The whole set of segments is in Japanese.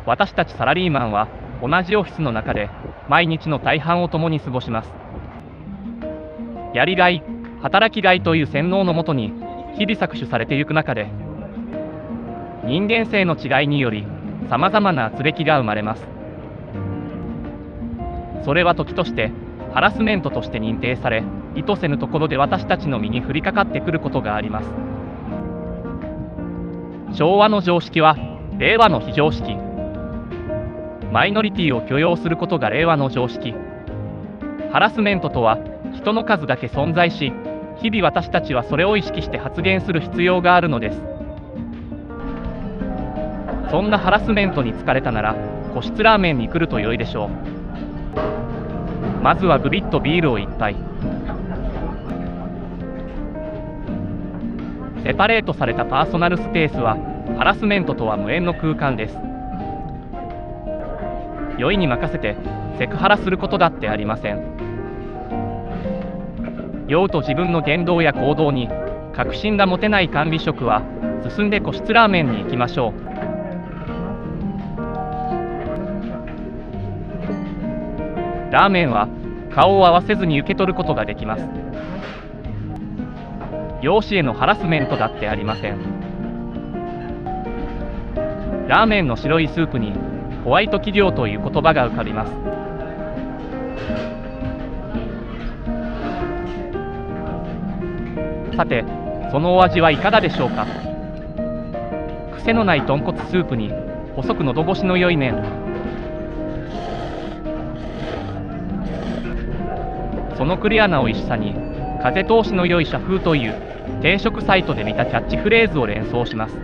私たちサラリーマンは同じオフィスの中で毎日の大半を共に過ごします。やりがい、働きがいという洗脳のもとに日々搾取されていく中で、人間性の違いによりさまざまな軋轢が生まれます。それは時としてハラスメントとして認定され、意図せぬところで私たちの身に降りかかってくることがあります。昭和の常識は令和の非常識。マイノリティを許容することが令和の常識。ハラスメントとは人の数だけ存在し、日々私たちはそれを意識して発言する必要があるのです。そんなハラスメントに疲れたなら個室ラーメンに来ると良いでしょう。まずはグビッとビールを一杯。セパレートされたパーソナルスペースはハラスメントとは無縁の空間です。酔いに任せてセクハラすることだってありません。酔うと自分の言動や行動に確信が持てない管理職は進んで個室ラーメンに行きましょう。ラーメンは顔を合わせずに受け取ることができます。容姿へのハラスメントだってありません。ラーメンの白いスープにホワイト企業という言葉が浮かびます。さて、そのお味はいかがでしょうか。癖のない豚骨スープに細く喉越しの良い麺、そのクリアな美味しさに風通しの良い社風という定食サイトで見たキャッチフレーズを連想します。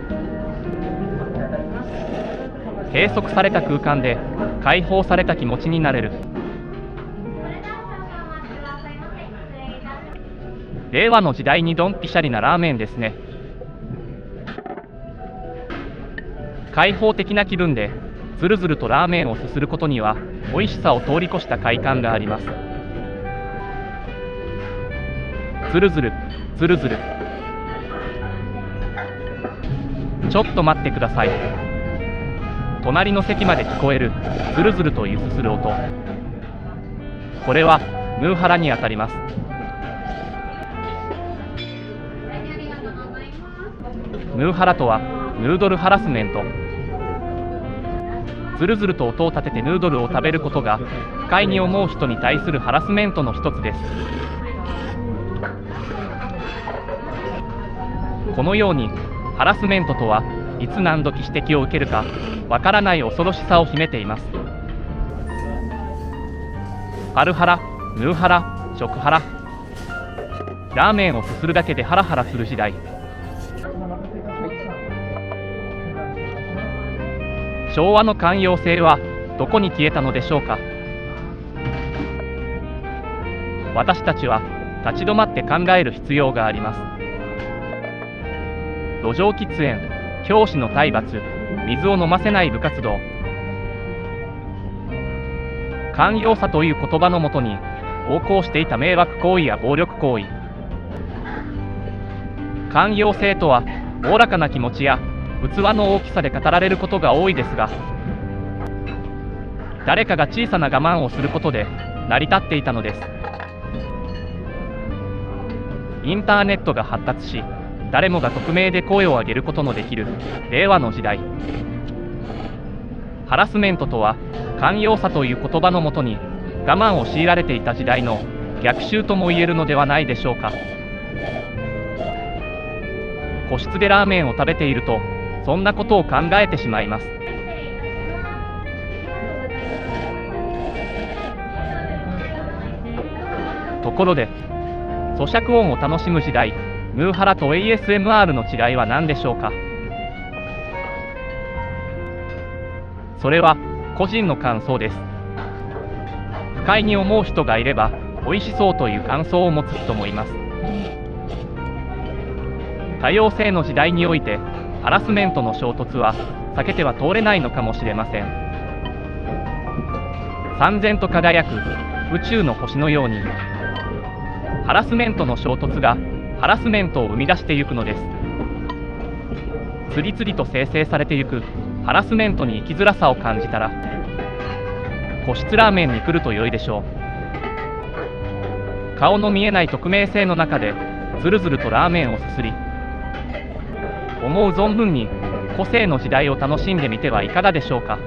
閉塞された空間で解放された気持ちになれる。令和の時代にドンピシャリなラーメンですね。開放的な気分でずるずるとラーメンをすすることには美味しさを通り越した快感があります。ずるずるずるずる。ちょっと待ってください。隣の席まで聞こえるずるずるというすする音。これはヌーハラにあたります。ヌーハラとはヌードルハラスメント。ずるずると音を立ててヌードルを食べることが不快に思う人に対するハラスメントの一つです。このようにハラスメントとはいつ何時指摘を受けるかわからない恐ろしさを秘めています。パルハラ、ヌーハラ、食ハラ。ラーメンをすするだけでハラハラする時代。昭和の寛容性はどこに消えたのでしょうか。私たちは立ち止まって考える必要があります。路上喫煙、教師の体罰、水を飲ませない部活動。寛容さという言葉のもとに横行していた迷惑行為や暴力行為。寛容性とはおおらかな気持ちや器の大きさで語られることが多いですが、誰かが小さな我慢をすることで成り立っていたのです。インターネットが発達し、誰もが匿名で声を上げることのできる令和の時代。ハラスメントとは寛容さという言葉のもとに我慢を強いられていた時代の逆襲とも言えるのではないでしょうか。個室でラーメンを食べているとそんなことを考えてしまいます。ところで、咀嚼音を楽しむ時代、ヌーハラと ASMR の違いは何でしょうか。それは個人の感想です。不快に思う人がいれば美味しそうという感想を持つ人もいます。多様性の時代においてハラスメントの衝突は避けては通れないのかもしれません。燦然と輝く宇宙の星のようにハラスメントの衝突がハラスメントを生み出していくのです。次々と生成されていくハラスメントに生きづらさを感じたら、個室ラーメンに来ると良いでしょう。顔の見えない匿名性の中でずるずるとラーメンをすすり、思う存分に個性の時代を楽しんでみてはいかがでしょうか。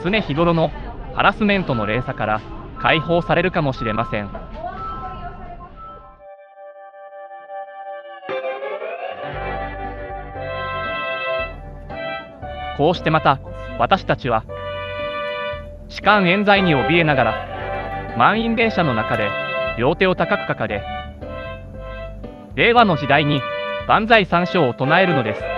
常日頃のハラスメントの連鎖から解放されるかもしれません。こうしてまた私たちは痴漢冤罪に怯えながら満員電車の中で両手を高く掲げ、令和の時代に万歳三唱を唱えるのです。